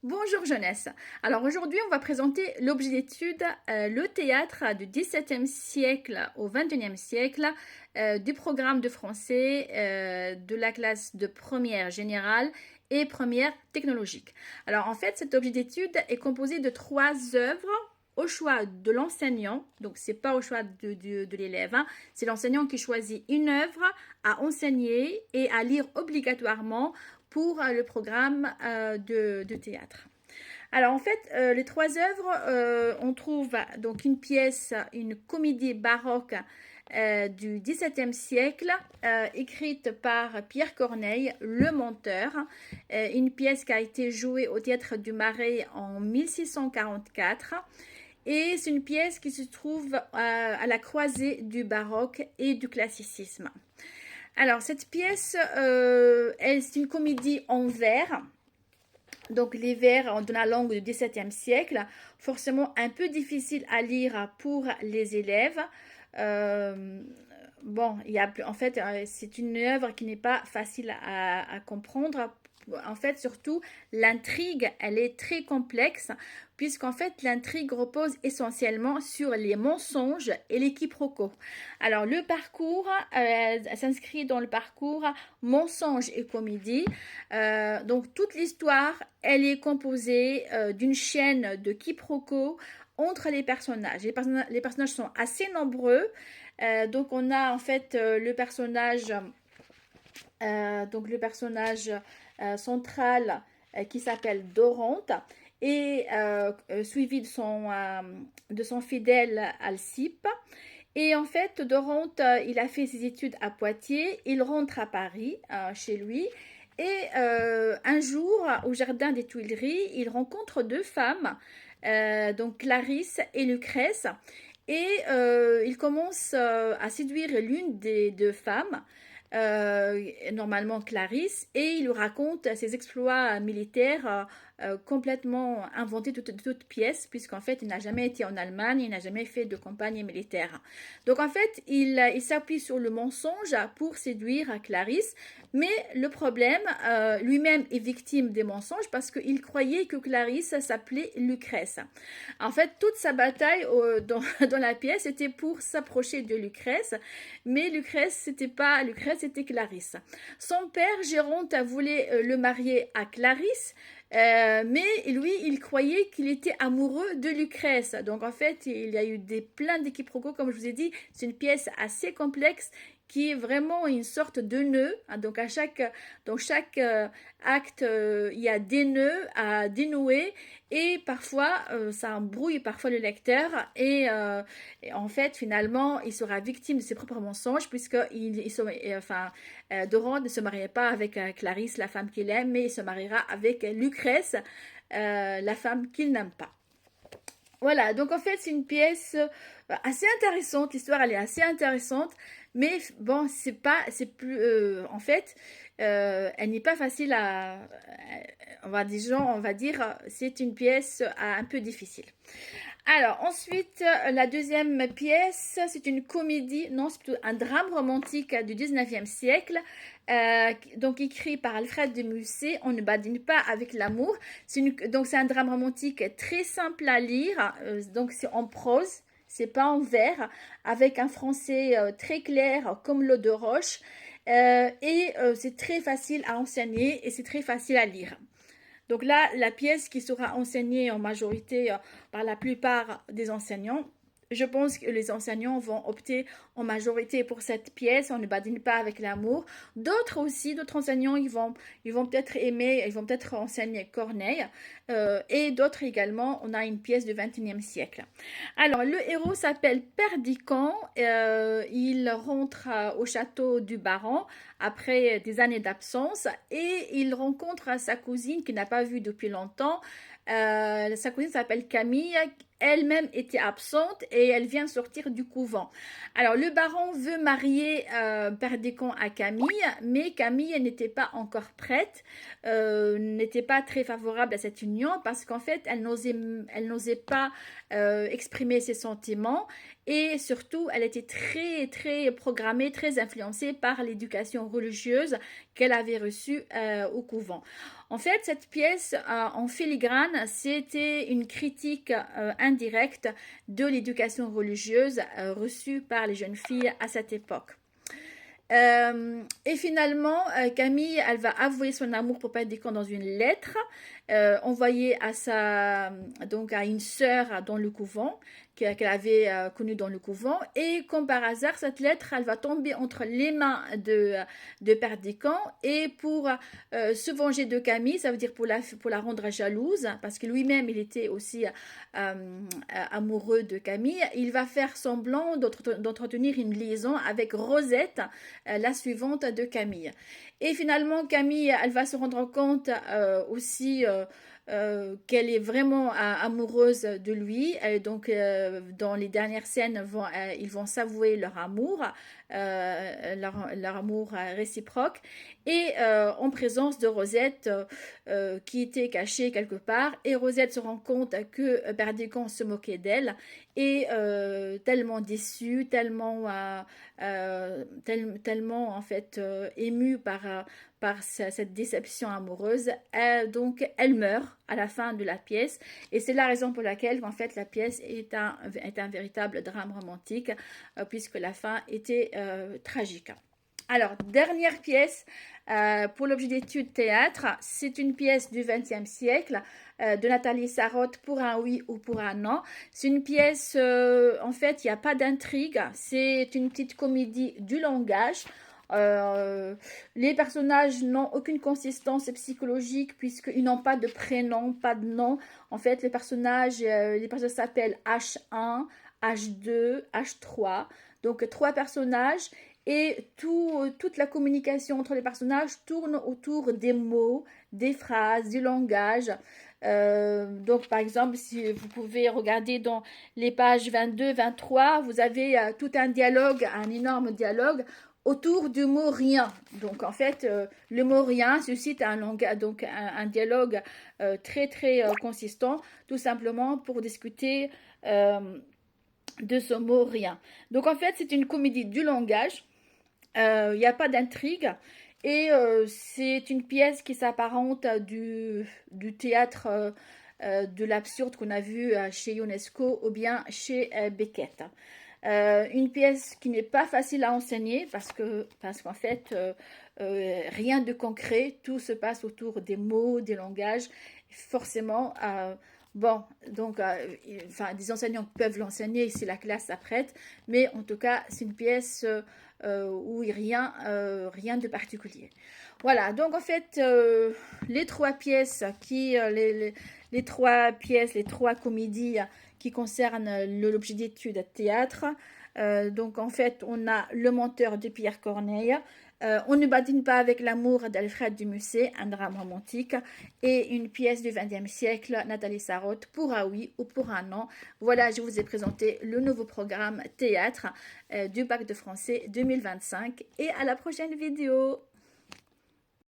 Bonjour jeunesse. Alors aujourd'hui, on va présenter l'objet d'étude, le théâtre du XVIIe siècle au XXIe siècle, du programme de français de la classe de première générale et première technologique. Alors en fait, cet objet d'étude est composé de 3 œuvres au choix de l'enseignant, donc c'est pas au choix de l'élève, hein. C'est l'enseignant qui choisit une œuvre à enseigner et à lire obligatoirement pour le programme de théâtre. Alors en fait, les 3 œuvres, on trouve donc une pièce, une comédie baroque du XVIIe siècle, écrite par Pierre Corneille, Le Menteur, une pièce qui a été jouée au Théâtre du Marais en 1644. Et c'est une pièce qui se trouve à la croisée du baroque et du classicisme. Alors, cette pièce, c'est une comédie en vers. Donc, les vers dans la langue du XVIIe siècle, forcément un peu difficile à lire pour les élèves. Bon, en fait, c'est une œuvre qui n'est pas facile à comprendre. En fait, surtout, l'intrigue, elle est très complexe, puisqu'en fait, l'intrigue repose essentiellement sur les mensonges et les quiproquos. Alors, le parcours s'inscrit dans le parcours mensonges et comédie. Donc, toute l'histoire, elle est composée d'une chaîne de quiproquos entre les personnages. Les personnages sont assez nombreux. Donc, on a en fait le personnage central qui s'appelle Dorante et suivi de son fidèle Alcippe. Et en fait, Dorante, il a fait ses études à Poitiers, il rentre à Paris, chez lui, et un jour, au jardin des Tuileries, il rencontre 2 femmes, donc Clarisse et Lucrèce, et il commence à séduire l'une des 2 femmes, normalement Clarisse, et il lui raconte ses exploits militaires complètement inventés toute pièce, puisqu'en fait il n'a jamais été en Allemagne, il n'a jamais fait de campagne militaire. Donc en fait il s'appuie sur le mensonge pour séduire Clarisse, mais le problème, lui-même est victime des mensonges parce qu'il croyait que Clarisse s'appelait Lucrèce. En fait, toute sa bataille dans la pièce était pour s'approcher de Lucrèce, mais Lucrèce, c'était pas Lucrèce, c'était Clarisse. Son père, Géronte, voulait le marier à Clarisse, mais lui, il croyait qu'il était amoureux de Lucrèce. Donc en fait, il y a eu plein d'équiproquos, comme je vous ai dit. C'est une pièce assez complexe qui est vraiment une sorte de nœud. Donc dans chaque acte, il y a des nœuds à dénouer et parfois ça embrouille parfois le lecteur et en fait finalement il sera victime de ses propres mensonges puisque Dorante ne se mariait pas avec Clarisse, la femme qu'il aime, mais il se mariera avec Lucrèce, la femme qu'il n'aime pas. Voilà, donc en fait c'est une pièce assez intéressante, l'histoire elle est assez intéressante, mais bon en fait elle n'est pas facile on va dire c'est une pièce un peu difficile. Alors ensuite la deuxième pièce c'est une comédie, non c'est plutôt un drame romantique du 19e siècle, donc écrit par Alfred de Musset. On ne badine pas avec l'amour. Donc c'est un drame romantique très simple à lire, donc c'est en prose, c'est pas en vers, avec un français très clair comme l'eau de roche, et c'est très facile à enseigner et c'est très facile à lire. Donc là, la pièce qui sera enseignée en majorité par la plupart des enseignants, je pense que les enseignants vont opter en majorité pour cette pièce. On ne badine pas avec l'amour. D'autres enseignants, ils vont peut-être aimer, ils vont peut-être enseigner Corneille. Et d'autres également, on a une pièce du XXIe siècle. Alors, le héros s'appelle Perdiccas. Il rentre au château du baron après des années d'absence et il rencontre sa cousine qu'il n'a pas vue depuis longtemps. Sa cousine s'appelle Camille, elle-même était absente et elle vient sortir du couvent. Alors le baron veut marier Perdiccas à Camille, mais Camille n'était pas encore prête, n'était pas très favorable à cette union parce qu'en fait elle n'osait pas exprimer ses sentiments et surtout elle était très programmée, très influencée par l'éducation religieuse qu'elle avait reçue au couvent. En fait, cette pièce en filigrane, c'était une critique indirecte de l'éducation religieuse reçue par les jeunes filles à cette époque. Et finalement, Camille, elle va avouer son amour pour Perdicant dans une lettre envoyée donc à une sœur dans le couvent, qu'elle avait connue dans le couvent. Et comme par hasard, cette lettre, elle va tomber entre les mains de Perdicant. Et pour se venger de Camille, ça veut dire pour la rendre jalouse, parce que lui-même, il était aussi amoureux de Camille, il va faire semblant d'entretenir une liaison avec Rosette, la suivante de Camille. Et finalement, Camille, elle va se rendre compte aussi qu'elle est vraiment amoureuse de lui. Donc, dans les dernières scènes, ils vont s'avouer leur amour, leur amour réciproque, et en présence de Rosette qui était cachée quelque part. Et Rosette se rend compte que Perdicant se moquait d'elle, et tellement déçue, tellement en fait émue par cette déception amoureuse, donc elle meurt à la fin de la pièce, et c'est la raison pour laquelle en fait la pièce est un véritable drame romantique, puisque la fin était tragique. Alors, dernière pièce pour l'objet d'étude théâtre, c'est une pièce du XXe siècle de Nathalie Sarraute, Pour un oui ou pour un non. C'est une pièce, en fait, il n'y a pas d'intrigue, c'est une petite comédie du langage. Les personnages n'ont aucune consistance psychologique puisqu'ils n'ont pas de prénom, pas de nom. En fait, les personnages s'appellent H1, H2, H3. Donc, 3 personnages. Et toute la communication entre les personnages tourne autour des mots, des phrases, du langage. Donc, par exemple, si vous pouvez regarder dans les pages 22-23, vous avez tout un dialogue, un énorme dialogue autour du mot rien. Donc, en fait, le mot rien suscite un dialogue très consistant, tout simplement pour discuter de ce mot rien. Donc, en fait, c'est une comédie du langage. Il n'y a pas d'intrigue, et c'est une pièce qui s'apparente du théâtre de l'absurde qu'on a vu chez Ionesco ou bien chez Beckett. Une pièce qui n'est pas facile à enseigner parce qu'en fait rien de concret, tout se passe autour des mots, des langages. Forcément, bon, donc, des enseignants peuvent l'enseigner si la classe s'apprête, mais en tout cas, c'est une pièce où il n'y a rien de particulier. Voilà, donc en fait, les 3 pièces les 3 pièces, les 3 comédies qui concernent l'objet d'étude théâtre. Donc en fait, on a Le Menteur de Pierre Corneille, On ne badine pas avec l'amour d'Alfred de Musset, un drame romantique, et une pièce du XXe siècle, Nathalie Sarraute, Pour un oui ou pour un non. Voilà, je vous ai présenté le nouveau programme théâtre du bac de français 2025, et à la prochaine vidéo.